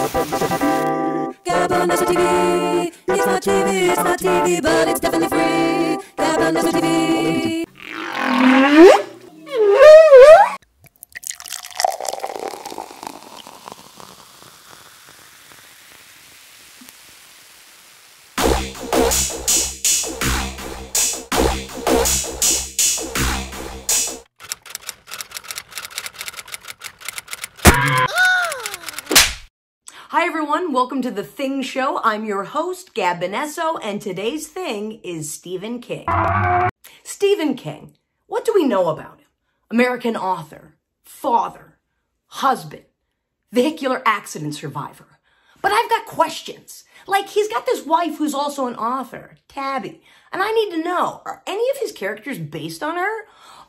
Gab Bonesso TV. It's not TV, but it's definitely free. Gab Bonesso TV. Hi everyone, welcome to The Thing Show. I'm your host, Gab Bonesso, and today's thing is Stephen King. Stephen King, what do we know about him? American author, father, husband, vehicular accident survivor. But I've got questions. Like, he's got this wife who's also an author, Tabby, and I need to know, are any of his characters based on her?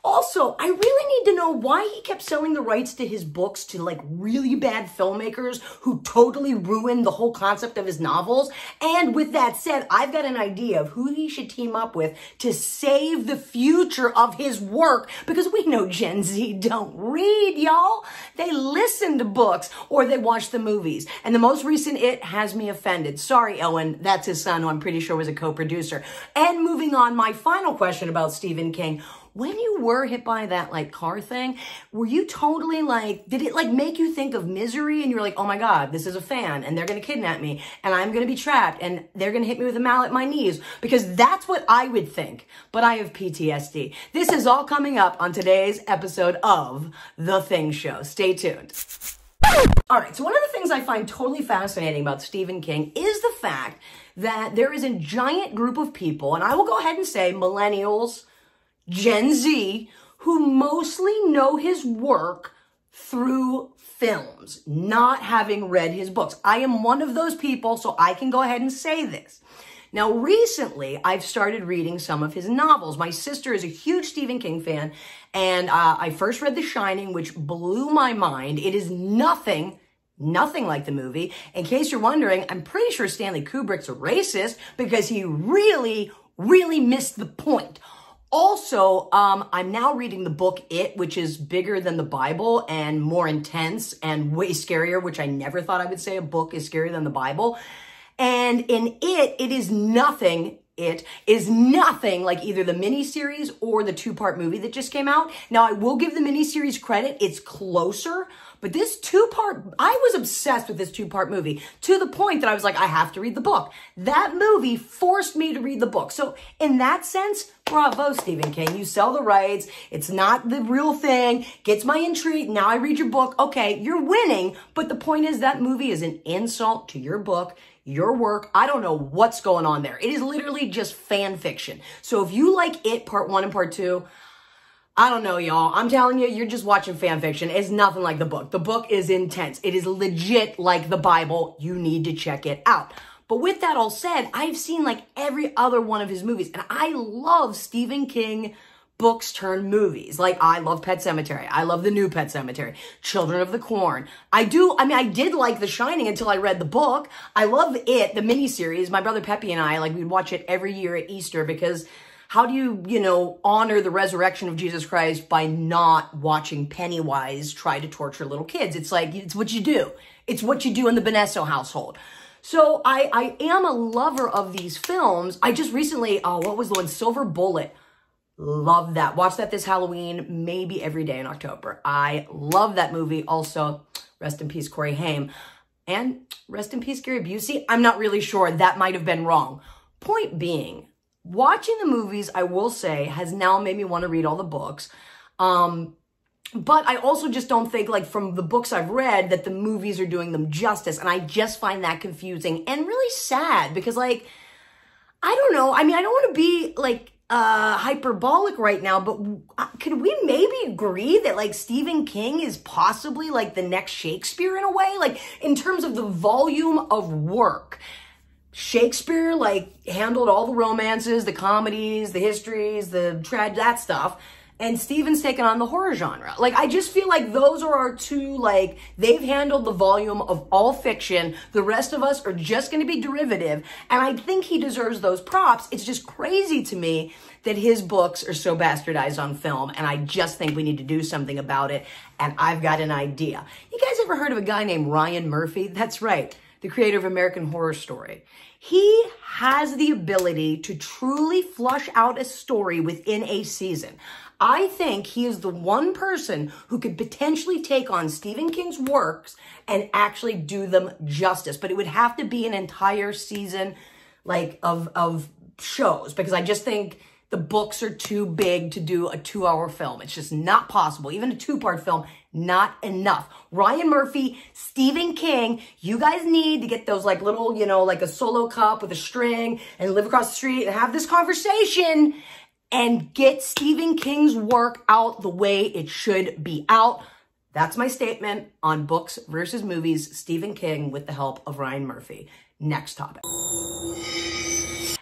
Also, I really need to know why he kept selling the rights to his books to like really bad filmmakers who totally ruined the whole concept of his novels. And with that said, I've got an idea of who he should team up with to save the future of his work, because we know Gen Z don't read, y'all. They listen to books or they watch the movies. And the most recent It has me offended. Sorry, Owen, that's his son, who I'm pretty sure was a co-producer. And moving on, my final question about Stephen King. When you were hit by that like car thing, were you totally like, did it like make you think of Misery and you were like, oh my God, this is a fan and they're going to kidnap me and I'm going to be trapped and they're going to hit me with a mallet at my knees? Because that's what I would think, but I have PTSD. This is all coming up on today's episode of The Thing Show. Stay tuned. All right, so one of the things I find totally fascinating about Stephen King is the fact that there is a giant group of people, and I will go ahead and say millennials, Gen Z, who mostly know his work through films, not having read his books. I am one of those people, so I can go ahead and say this. Now, recently, I've started reading some of his novels. My sister is a huge Stephen King fan, and I first read The Shining, which blew my mind. It is nothing like the movie. In case you're wondering, I'm pretty sure Stanley Kubrick's a racist because he really missed the point. Also, I'm now reading the book It, which is bigger than the Bible and more intense and way scarier, which I never thought I would say a book is scarier than the Bible. And in it is nothing like either the miniseries or the two-part movie that just came out. Now, I will give the miniseries credit. It's closer. But this two-part, I was obsessed with this two-part movie to the point that I was like, I have to read the book. That movie forced me to read the book. So in that sense, bravo, Stephen King. You sell the rights. It's not the real thing. Gets my intrigue. Now I read your book. Okay, you're winning. But the point is that movie is an insult to your book, your work. I don't know what's going on there. It is literally just fan fiction. So if you like It Part 1 and Part 2, I don't know, y'all. I'm telling you, you're just watching fan fiction. It's nothing like the book. The book is intense. It is legit like the Bible. You need to check it out. But with that all said, I've seen like every other one of his movies, and I love Stephen King books turned movies. Like, I love Pet Sematary. I love the new Pet Sematary. Children of the Corn. I did like The Shining until I read the book. I love It, the miniseries. My brother Peppy and I, we'd watch it every year at Easter because how do you, honor the resurrection of Jesus Christ by not watching Pennywise try to torture little kids? It's like, it's what you do. It's what you do in the Bonesso household. So I am a lover of these films. I just recently, what was the one? Silver Bullet. Love that. Watch that this Halloween, maybe every day in October. I love that movie. Also, rest in peace, Corey Haim. And rest in peace, Gary Busey. I'm not really sure. That might have been wrong. Point being, watching the movies, I will say, has now made me want to read all the books. But I also just don't think, from the books I've read, that the movies are doing them justice. And I just find that confusing and really sad because, I don't know. I mean, I don't want to be, hyperbolic right now, but could we maybe agree that, Stephen King is possibly, the next Shakespeare in a way? In terms of the volume of work. Shakespeare, handled all the romances, the comedies, the histories, that stuff. and Stephen's taken on the horror genre. Like, I just feel like those are our two, like, they've handled the volume of all fiction. The rest of us are just going to be derivative. And I think he deserves those props. It's just crazy to me that his books are so bastardized on film. And I just think we need to do something about it. And I've got an idea. You guys ever heard of a guy named Ryan Murphy? That's right. The creator of American Horror Story. He has the ability to truly flush out a story within a season. I think he is the one person who could potentially take on Stephen King's works and actually do them justice. But it would have to be an entire season, like, of shows, because I just think the books are too big to do a 2-hour film. It's just not possible. Even a 2-part film, not enough. Ryan Murphy, Stephen King, you guys need to get those, like, little, you know, like a solo cup with a string and live across the street and have this conversation and get Stephen King's work out the way it should be out. That's my statement on books versus movies. Stephen King with the help of Ryan Murphy. Next topic.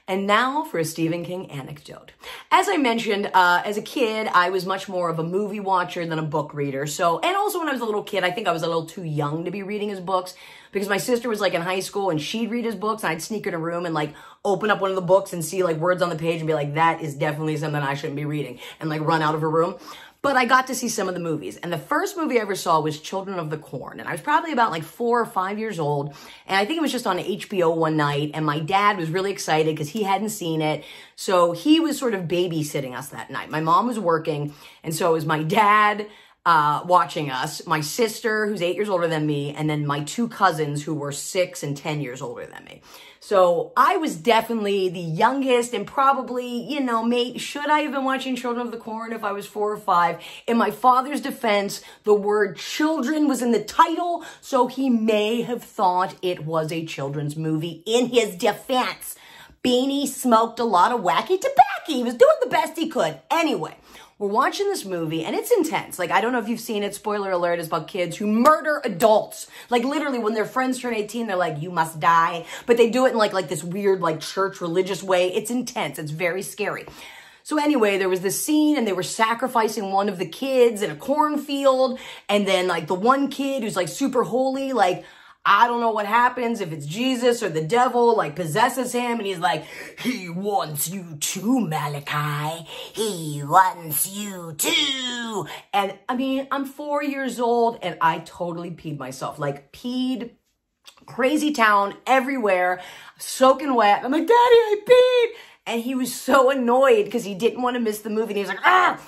And now for a Stephen King anecdote. As I mentioned, as a kid, I was much more of a movie watcher than a book reader. So, and also when I was a little kid, I think I was a little too young to be reading his books because my sister was like in high school and she'd read his books and I'd sneak in a room and like open up one of the books and see like words on the page and be like, that is definitely something I shouldn't be reading, and like run out of her room. But I got to see some of the movies. And the first movie I ever saw was Children of the Corn. And I was probably about like 4 or 5 years old. And I think it was just on HBO one night. And my dad was really excited because he hadn't seen it. So he was sort of babysitting us that night. My mom was working. And so it was my dad watching us, my sister, who's 8 years older than me, and then my 2 cousins who were 6 and 10 years older than me. So I was definitely the youngest and probably, you know, should I have been watching Children of the Corn if I was 4 or 5? In my father's defense, the word children was in the title, so he may have thought it was a children's movie. In his defense, Beanie smoked a lot of wacky tobacco. He was doing the best he could. Anyway, we're watching this movie and it's intense. Like, I don't know if you've seen it. Spoiler alert, it's about kids who murder adults. Like, literally, when their friends turn 18, they're like, you must die. But they do it in like this weird, like, church religious way. It's intense. It's very scary. So anyway, there was this scene and they were sacrificing one of the kids in a cornfield. And then like the one kid who's like super holy, like, I don't know what happens, if it's Jesus or the devil, like, possesses him, and he's like, he wants you too, Malachi. He wants you too. And, I mean, I'm 4 years old, and I totally peed myself. Like, peed, crazy town, everywhere, soaking wet. I'm like, Daddy, I peed! And he was so annoyed because he didn't want to miss the movie, and he was like, ah!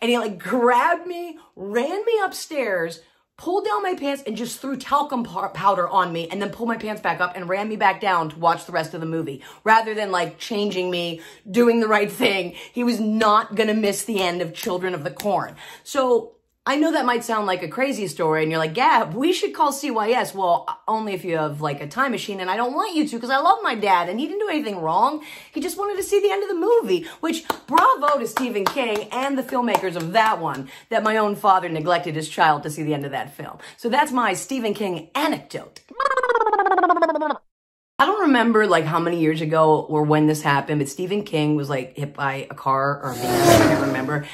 And he, like, grabbed me, ran me upstairs, pulled down my pants and just threw talcum powder on me, and then pulled my pants back up and ran me back down to watch the rest of the movie. Rather than like changing me, doing the right thing, he was not gonna miss the end of Children of the Corn. So I know that might sound like a crazy story and you're like, Gab, we should call CYS. Well, only if you have like a time machine, and I don't want you to because I love my dad and he didn't do anything wrong. He just wanted to see the end of the movie, which bravo to Stephen King and the filmmakers of that one, that my own father neglected his child to see the end of that film. So that's my Stephen King anecdote. I don't remember like how many years ago or when this happened, but Stephen King was like hit by a car or a van, I can't remember.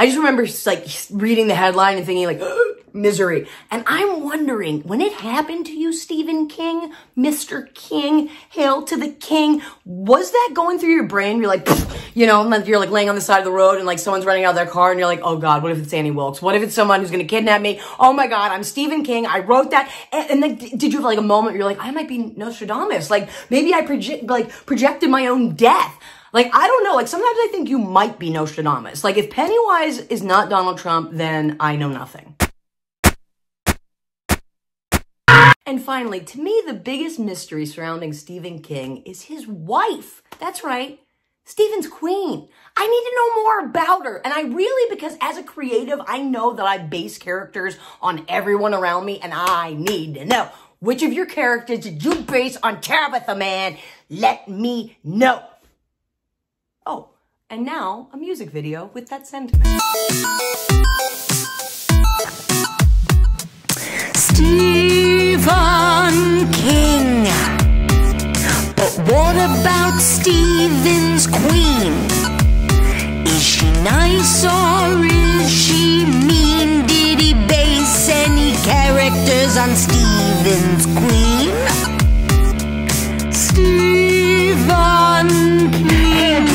I just remember like reading the headline and thinking like, misery. And I'm wondering, when it happened to you, Stephen King, Mr. King, hail to the king, was that going through your brain? You're like, you know, and then you're like laying on the side of the road and like someone's running out of their car and you're like, oh God, what if it's Annie Wilkes? What if it's someone who's going to kidnap me? Oh my God, I'm Stephen King. I wrote that. And then did you have like a moment where you're like, I might be Nostradamus. Like maybe I projected my own death. Like, I don't know. Like, sometimes I think you might be Nostradamus. Like, if Pennywise is not Donald Trump, then I know nothing. And finally, to me, the biggest mystery surrounding Stephen King is his wife. That's right. Stephen's queen. I need to know more about her. And I really, because as a creative, I know that I base characters on everyone around me, and I need to know. Which of your characters did you base on Tabitha, man? Let me know. Oh, and now a music video with that sentiment. Stephen King. But what about Stephen's queen? Is she nice or is she mean? Did he base any characters on Stephen's Queen? Stephen King.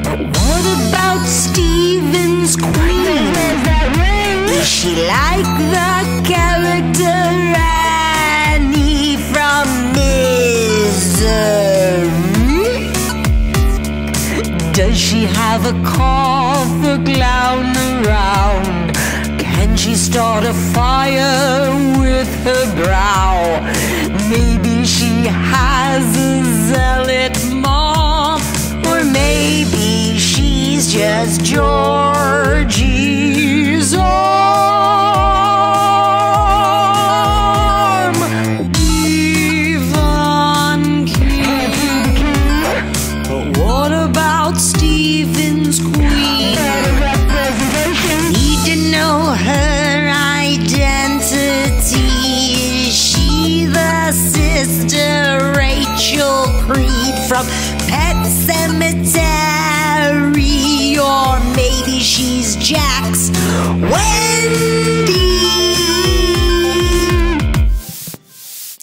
But what about Stephen's Queen? Is she like the character Annie from Misery? Does she have a car for clown around? Can she start a fire with her brow? Maybe she has a zealot mom, or maybe she's just Georgie's arm. Stephen King. But what about Stephen's Queen? Need to know her identity. Is she the sister Rachel Creed from Pet Cemetery? Or maybe she's Jack's Wendy?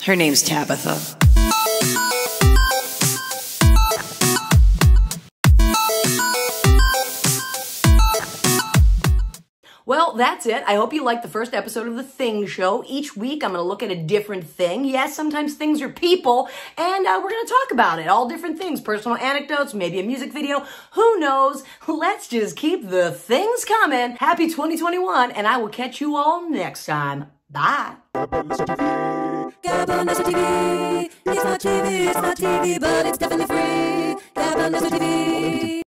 Her name's Tabitha. Well, that's it. I hope you liked the first episode of The Thing Show. Each week, I'm going to look at a different thing. Yes, sometimes things are people, and we're going to talk about it. All different things, personal anecdotes, maybe a music video. Who knows? Let's just keep the things coming. Happy 2021, and I will catch you all next time. Bye. Gab Bonesso TV. It's not TV, but it's definitely free. Gab Bonesso TV.